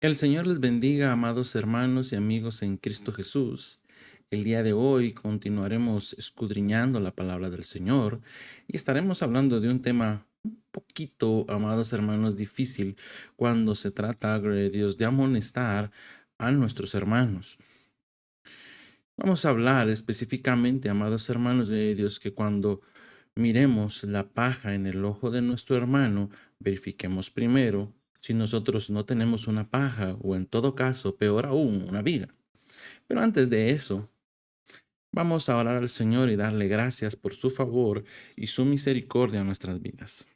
El Señor les bendiga, amados hermanos y amigos en Cristo Jesús. El día de hoy continuaremos escudriñando la palabra del Señor y estaremos hablando de un tema un poquito, amados hermanos, difícil cuando se trata, gloria a Dios, de amonestar a nuestros hermanos. Vamos a hablar específicamente, amados hermanos de Dios, que cuando miremos la paja en el ojo de nuestro hermano, verifiquemos primero si nosotros no tenemos una paja o en todo caso, peor aún, una viga. Pero antes de eso, vamos a orar al Señor y darle gracias por su favor y su misericordia en nuestras vidas.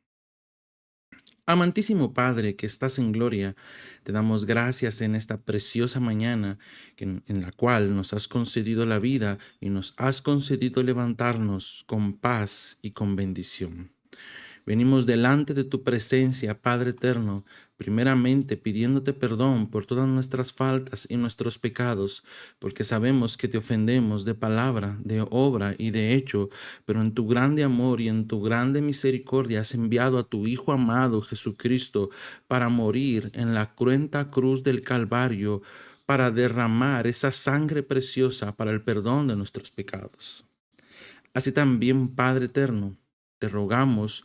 Amantísimo Padre que estás en gloria, te damos gracias en esta preciosa mañana en la cual nos has concedido la vida y nos has concedido levantarnos con paz y con bendición. Venimos delante de tu presencia, Padre eterno, primeramente pidiéndote perdón por todas nuestras faltas y nuestros pecados, porque sabemos que te ofendemos de palabra, de obra y de hecho, pero en tu grande amor y en tu grande misericordia has enviado a tu Hijo amado Jesucristo para morir en la cruenta cruz del Calvario, para derramar esa sangre preciosa para el perdón de nuestros pecados. Así también, Padre eterno, te rogamos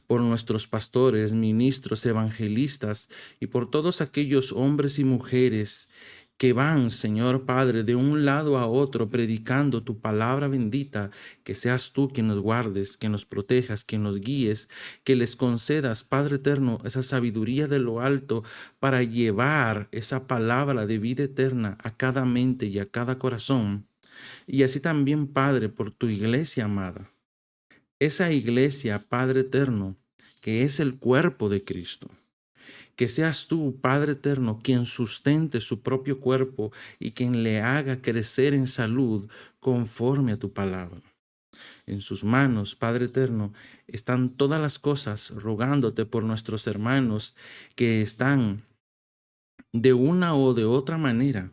por nuestros pastores, ministros, evangelistas y por todos aquellos hombres y mujeres que van, Señor Padre, de un lado a otro predicando tu palabra bendita, que seas tú quien nos guardes, que nos protejas, que nos guíes, que les concedas, Padre eterno, esa sabiduría de lo alto para llevar esa palabra de vida eterna a cada mente y a cada corazón. Y así también, Padre, por tu iglesia amada. Esa iglesia, Padre eterno, que es el cuerpo de Cristo. Que seas tú, Padre eterno, quien sustente su propio cuerpo y quien le haga crecer en salud conforme a tu palabra. En sus manos, Padre eterno, están todas las cosas, rogándote por nuestros hermanos que están de una o de otra manera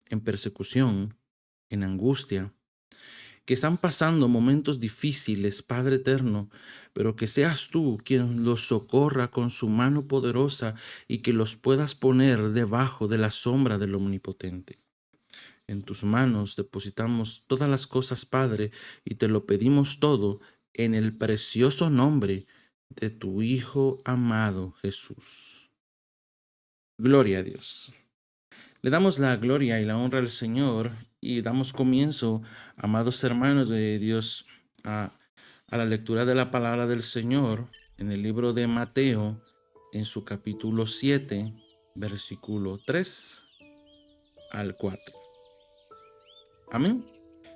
en persecución, en angustia, que están pasando momentos difíciles, Padre eterno, pero que seas tú quien los socorra con su mano poderosa y que los puedas poner debajo de la sombra del Omnipotente. En tus manos depositamos todas las cosas, Padre, y te lo pedimos todo en el precioso nombre de tu Hijo amado Jesús. Gloria a Dios. Le damos la gloria y la honra al Señor y damos comienzo, amados hermanos de Dios, a la lectura de la palabra del Señor en el libro de Mateo, en su capítulo 7, versículo 3 al 4. Amén.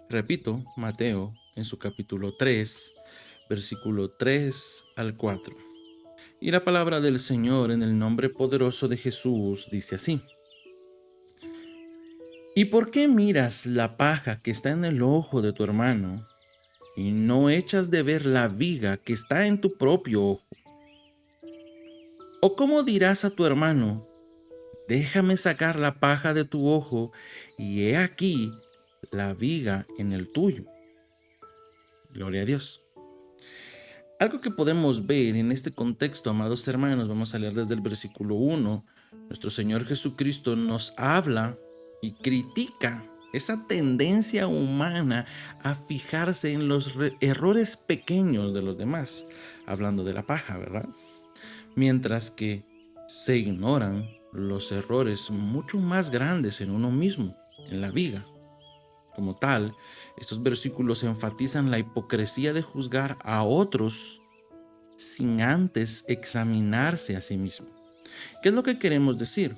Repito, Mateo, en su capítulo 3, versículo 3 al 4. Y la palabra del Señor en el nombre poderoso de Jesús dice así. ¿Y por qué miras la paja que está en el ojo de tu hermano y no echas de ver la viga que está en tu propio ojo? ¿O cómo dirás a tu hermano, déjame sacar la paja de tu ojo y he aquí la viga en el tuyo? Gloria a Dios. Algo que podemos ver en este contexto, amados hermanos, vamos a leer desde el versículo 1. Nuestro Señor Jesucristo nos habla y critica esa tendencia humana a fijarse en los errores pequeños de los demás, hablando de la paja, ¿verdad? Mientras que se ignoran los errores mucho más grandes en uno mismo, en la viga. Como tal, estos versículos enfatizan la hipocresía de juzgar a otros sin antes examinarse a sí mismo. ¿Qué es lo que queremos decir?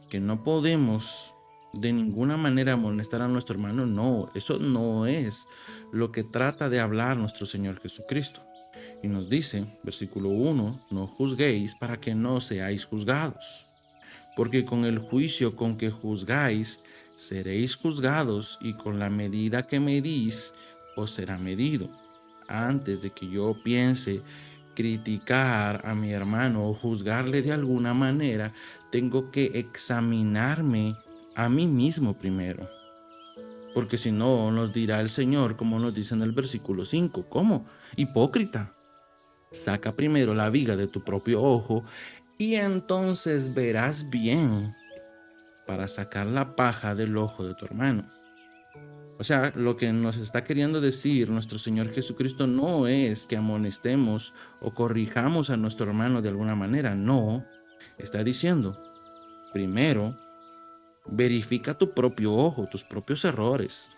Que no podemos de ninguna manera amonestar a nuestro hermano. No, eso no es lo que trata de hablar nuestro Señor Jesucristo. Y nos dice, versículo 1, no juzguéis para que no seáis juzgados. Porque con el juicio con que juzgáis, seréis juzgados, y con la medida que medís, os será medido. Antes de que yo piense criticar a mi hermano o juzgarle de alguna manera, tengo que examinarme a mí mismo primero. Porque si no, nos dirá el Señor, como nos dice en el versículo 5, ¿cómo? Hipócrita. Saca primero la viga de tu propio ojo y entonces verás bien para sacar la paja del ojo de tu hermano. O sea, lo que nos está queriendo decir nuestro Señor Jesucristo no es que amonestemos o corrijamos a nuestro hermano de alguna manera. No, está diciendo, primero, verifica tu propio ojo, tus propios errores.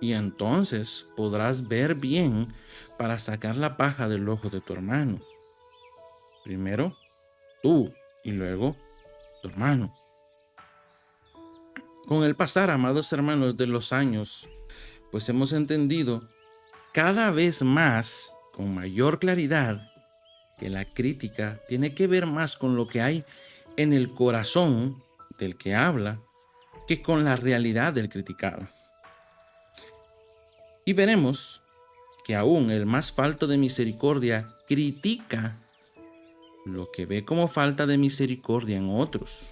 Y entonces podrás ver bien para sacar la paja del ojo de tu hermano. Primero tú y luego tu hermano. Con el pasar, amados hermanos, de los años, pues hemos entendido cada vez más, con mayor claridad, que la crítica tiene que ver más con lo que hay en el corazón del que habla que con la realidad del criticado. Y veremos que aún el más falto de misericordia critica lo que ve como falta de misericordia en otros.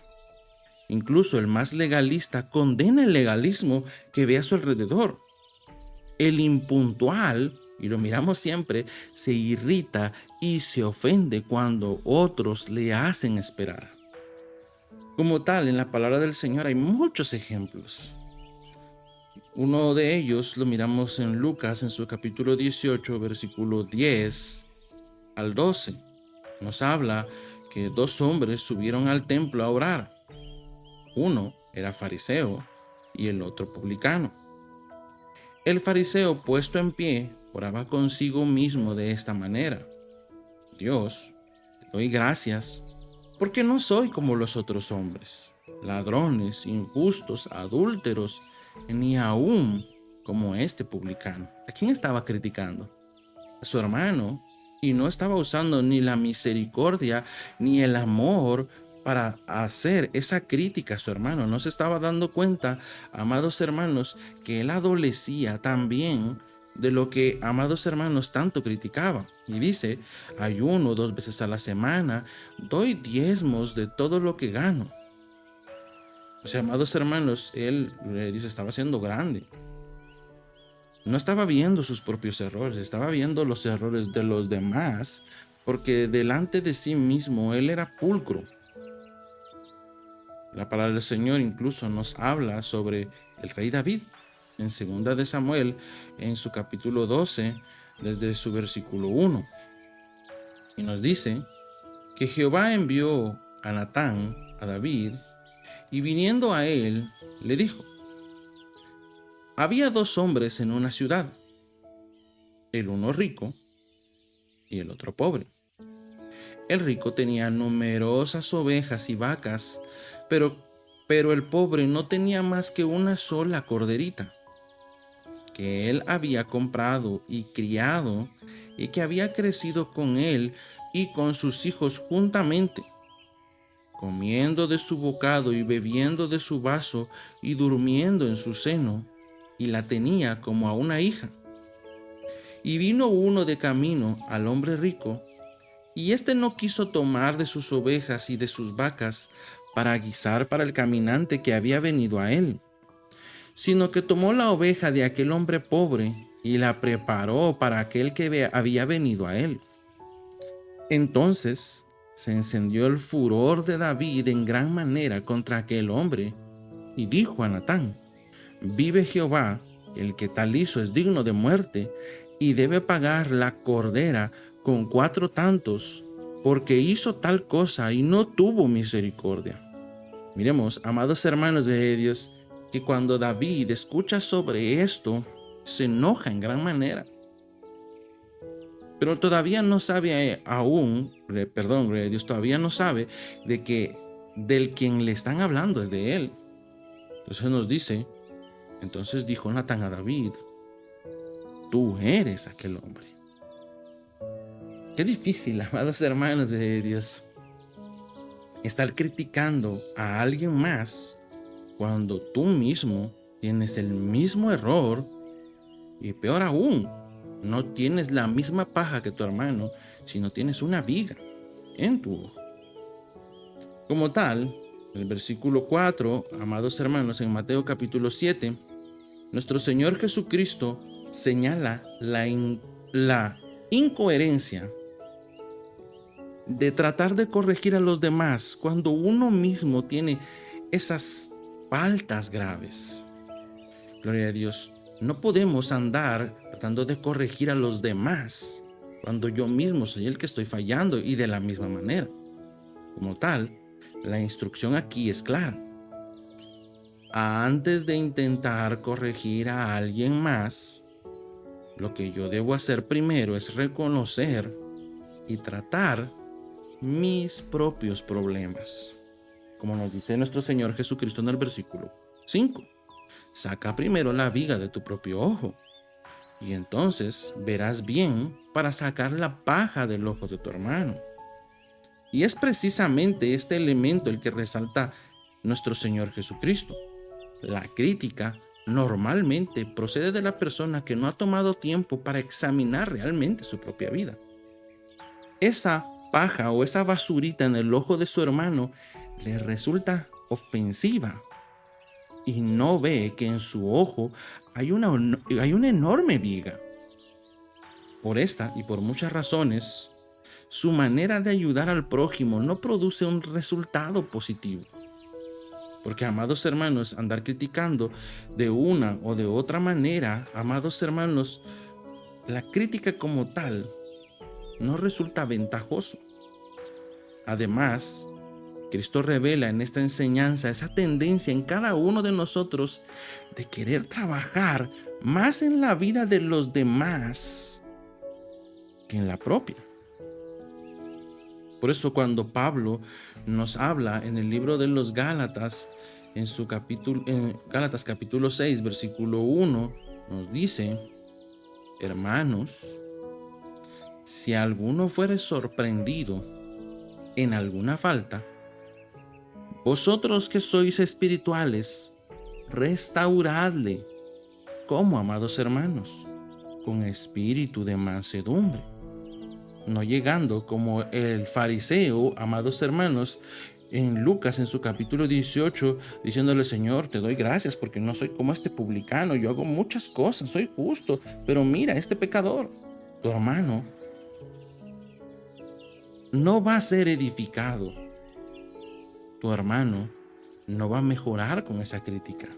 Incluso el más legalista condena el legalismo que ve a su alrededor. El impuntual, y lo miramos siempre, se irrita y se ofende cuando otros le hacen esperar. Como tal, en la palabra del Señor hay muchos ejemplos. Uno de ellos lo miramos en Lucas en su capítulo 18, versículo 10 al 12. Nos habla que dos hombres subieron al templo a orar. Uno era fariseo y el otro publicano. El fariseo, puesto en pie, oraba consigo mismo de esta manera: Dios, te doy gracias porque no soy como los otros hombres, ladrones, injustos, adúlteros, ni aún como este publicano. ¿A quién estaba criticando? A su hermano, y no estaba usando ni la misericordia ni el amor para hacer esa crítica a su hermano. No se estaba dando cuenta, amados hermanos, que él adolecía también de lo que, amados hermanos, tanto criticaba. Y dice: ayuno 2 veces a la semana, doy diezmos de todo lo que gano. O sea, amados hermanos, él, Dios, estaba siendo grande. No estaba viendo sus propios errores, estaba viendo los errores de los demás, porque delante de sí mismo él era pulcro. La palabra del Señor incluso nos habla sobre el rey David en 2 de Samuel, en su capítulo 12, desde su versículo 1. Y nos dice que Jehová envió a Natán a David, y viniendo a él, le dijo: había 2 hombres en una ciudad, el uno rico y el otro pobre. El rico tenía numerosas ovejas y vacas, pero el pobre no tenía más que una sola corderita, que él había comprado y criado, y que había crecido con él y con sus hijos juntamente, comiendo de su bocado y bebiendo de su vaso y durmiendo en su seno, y la tenía como a una hija. Y vino uno de camino al hombre rico, y éste no quiso tomar de sus ovejas y de sus vacas para guisar para el caminante que había venido a él, sino que tomó la oveja de aquel hombre pobre y la preparó para aquel que había venido a él. Entonces se encendió el furor de David en gran manera contra aquel hombre, y dijo a Natán: vive Jehová, el que tal hizo es digno de muerte, y debe pagar la cordera con 4 tantos, porque hizo tal cosa y no tuvo misericordia. Miremos, amados hermanos de Dios, que cuando David escucha sobre esto, se enoja en gran manera. Pero todavía no sabe Dios todavía no sabe de que del quien le están hablando es de él. Entonces nos dice: entonces dijo Natán a David: tú eres aquel hombre. Qué difícil, amados hermanos de Dios, estar criticando a alguien más cuando tú mismo tienes el mismo error, y peor aún, no tienes la misma paja que tu hermano, sino tienes una viga en tu ojo. Como tal, el versículo 4, amados hermanos, en Mateo capítulo 7, nuestro Señor Jesucristo señala la incoherencia de tratar de corregir a los demás cuando uno mismo tiene esas faltas graves. Gloria a Dios. No podemos andar tratando de corregir a los demás cuando yo mismo soy el que estoy fallando, y de la misma manera. Como tal, la instrucción aquí es clara. Antes de intentar corregir a alguien más, lo que yo debo hacer primero es reconocer y tratar mis propios problemas. Como nos dice nuestro Señor Jesucristo en el versículo 5. Saca primero la viga de tu propio ojo, y entonces verás bien para sacar la paja del ojo de tu hermano. Y es precisamente este elemento el que resalta nuestro Señor Jesucristo. La crítica normalmente procede de la persona que no ha tomado tiempo para examinar realmente su propia vida. Esa paja o esa basurita en el ojo de su hermano le resulta ofensiva y no ve que en su ojo hay una enorme viga. Por esta y por muchas razones, su manera de ayudar al prójimo no produce un resultado positivo. Porque, amados hermanos, andar criticando de una o de otra manera, amados hermanos, la crítica como tal no resulta ventajoso. Además, Cristo revela en esta enseñanza esa tendencia en cada uno de nosotros de querer trabajar más en la vida de los demás que en la propia. Por eso cuando Pablo nos habla en el libro de los Gálatas, en Gálatas capítulo 6, versículo 1, nos dice: hermanos, si alguno fuere sorprendido en alguna falta, vosotros que sois espirituales, restauradle, como amados hermanos, con espíritu de mansedumbre, no llegando como el fariseo, amados hermanos, en Lucas en su capítulo 18, diciéndole: Señor, te doy gracias porque no soy como este publicano, yo hago muchas cosas, soy justo, pero mira, este pecador. Tu hermano no va a ser edificado. Tu hermano no va a mejorar con esa crítica.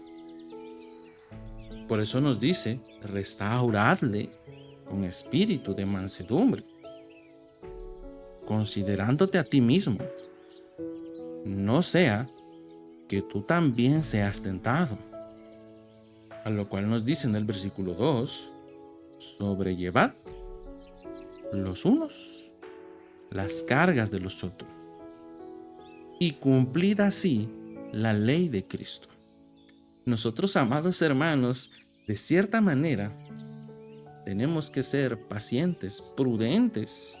Por eso nos dice: restauradle con espíritu de mansedumbre, considerándote a ti mismo, no sea que tú también seas tentado. A lo cual nos dice en el versículo 2: sobrellevad los unos las cargas de los otros, y cumplid así la ley de Cristo. Nosotros, amados hermanos, de cierta manera, tenemos que ser pacientes, prudentes,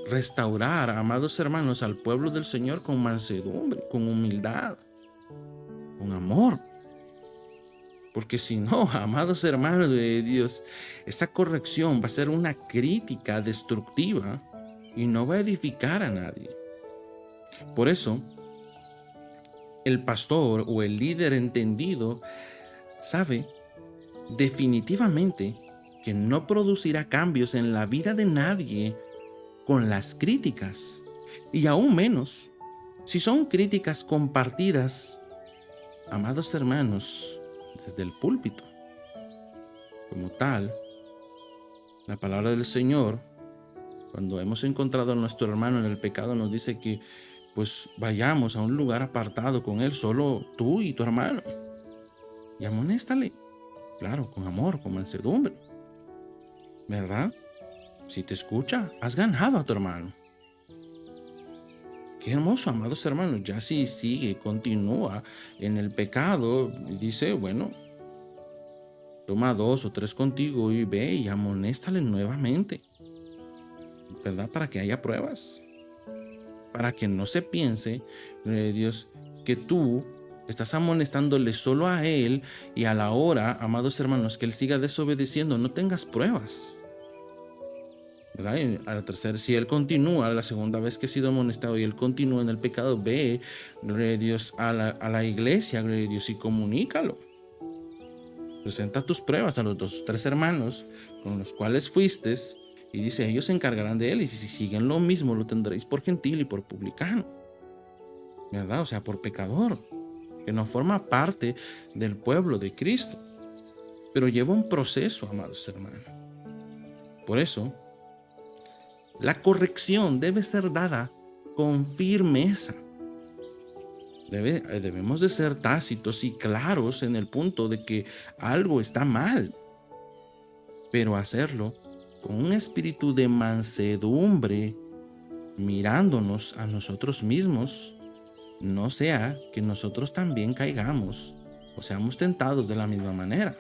restaurar, amados hermanos, al pueblo del Señor con mansedumbre, con humildad, con amor. Porque si no, amados hermanos de Dios, esta corrección va a ser una crítica destructiva y no va a edificar a nadie. Por eso, el pastor o el líder entendido sabe definitivamente que no producirá cambios en la vida de nadie con las críticas, y aún menos si son críticas compartidas, amados hermanos, desde el púlpito. Como tal, la palabra del Señor, cuando hemos encontrado a nuestro hermano en el pecado, nos dice que pues vayamos a un lugar apartado con él, solo tú y tu hermano, y amonéstale, claro, con amor, con mansedumbre, ¿verdad? Si te escucha, has ganado a tu hermano. Qué hermoso, amados hermanos. Ya si sigue, continúa en el pecado, dice: bueno, toma 2 o 3 contigo y ve y amonéstale nuevamente, ¿verdad? Para que haya pruebas, para que no se piense, Dios, que tú estás amonestándole solo a él, y a la hora, amados hermanos, que él siga desobedeciendo, no tengas pruebas, ¿verdad? Y a la tercera, si él continúa, la segunda vez que ha sido amonestado y él continúa en el pecado, ve, gloria a Dios, a la iglesia, gloria a Dios, y comunícalo. Presenta tus pruebas a los 2 o 3 hermanos con los cuales fuiste, y dice: ellos se encargarán de él, y si siguen lo mismo, lo tendréis por gentil y por publicano. ¿verdad? O sea, por pecador, que no forma parte del pueblo de Cristo, pero lleva un proceso, amados hermanos. Por eso, la corrección debe ser dada con firmeza. Debemos de ser tácitos y claros en el punto de que algo está mal, pero hacerlo con un espíritu de mansedumbre, mirándonos a nosotros mismos, no sea que nosotros también caigamos o seamos tentados de la misma manera.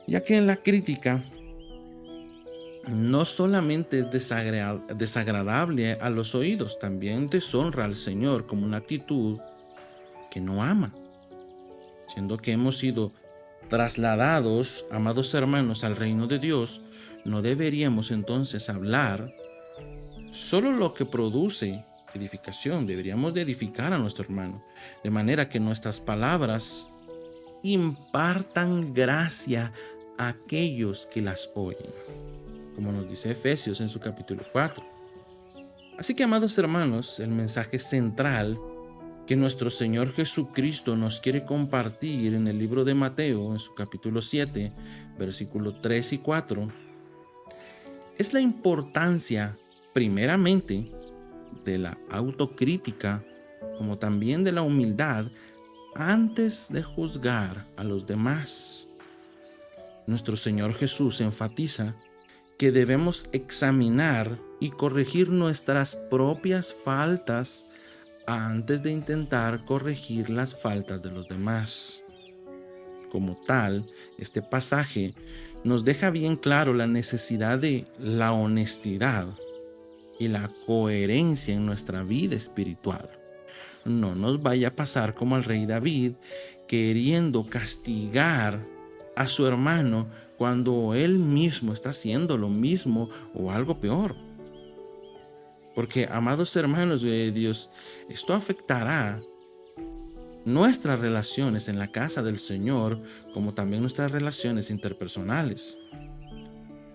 Ya que en la crítica no solamente es desagradable a los oídos, también deshonra al Señor como una actitud que no ama. Siendo que hemos sido trasladados, amados hermanos, al reino de Dios, no deberíamos entonces hablar solo lo que produce edificación. Deberíamos de edificar a nuestro hermano, de manera que nuestras palabras impartan gracia a aquellos que las oyen, como nos dice Efesios en su capítulo 4. Así que, amados hermanos, el mensaje central que nuestro Señor Jesucristo nos quiere compartir en el libro de Mateo, en su capítulo 7, versículos 3 y 4, es la importancia, primeramente, de la autocrítica, como también de la humildad, antes de juzgar a los demás. Nuestro Señor Jesús enfatiza que debemos examinar y corregir nuestras propias faltas antes de intentar corregir las faltas de los demás. Como tal, este pasaje nos deja bien claro la necesidad de la honestidad y la coherencia en nuestra vida espiritual. No nos vaya a pasar como al rey David, queriendo castigar a su hermano cuando él mismo está haciendo lo mismo o algo peor. Porque, amados hermanos de Dios, esto afectará nuestras relaciones en la casa del Señor, como también nuestras relaciones interpersonales.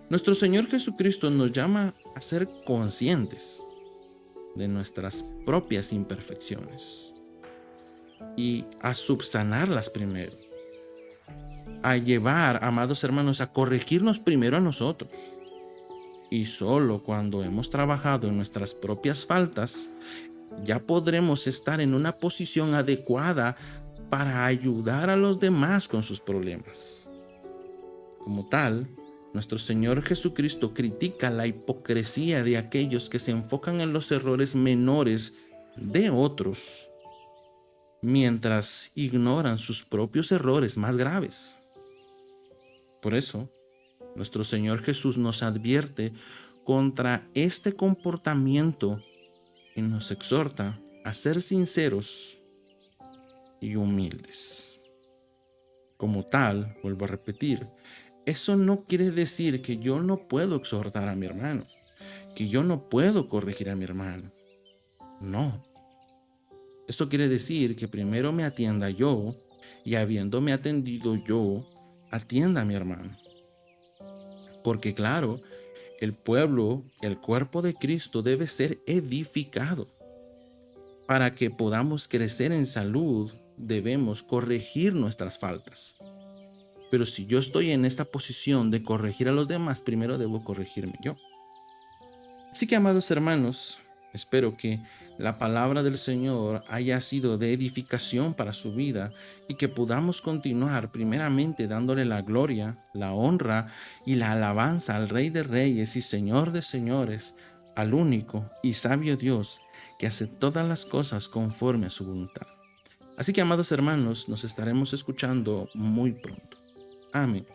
Nuestro Señor Jesucristo nos llama a ser conscientes de nuestras propias imperfecciones y a subsanarlas primero, a llevar, amados hermanos, a corregirnos primero a nosotros. Y solo cuando hemos trabajado en nuestras propias faltas, ya podremos estar en una posición adecuada para ayudar a los demás con sus problemas. Como tal, nuestro Señor Jesucristo critica la hipocresía de aquellos que se enfocan en los errores menores de otros, mientras ignoran sus propios errores más graves. Por eso, nuestro Señor Jesús nos advierte contra este comportamiento y nos exhorta a ser sinceros y humildes. Como tal, vuelvo a repetir, eso no quiere decir que yo no puedo exhortar a mi hermano, que yo no puedo corregir a mi hermano. No. Esto quiere decir que primero me atienda yo y habiéndome atendido yo, atienda a mi hermano. Porque claro, el pueblo, el cuerpo de Cristo debe ser edificado. Para que podamos crecer en salud, debemos corregir nuestras faltas. Pero si yo estoy en esta posición de corregir a los demás, primero debo corregirme yo. Así que, amados hermanos, espero que la palabra del Señor haya sido de edificación para su vida y que podamos continuar primeramente dándole la gloria, la honra y la alabanza al Rey de Reyes y Señor de Señores, al único y sabio Dios que hace todas las cosas conforme a su voluntad. Así que, amados hermanos, nos estaremos escuchando muy pronto. Amén.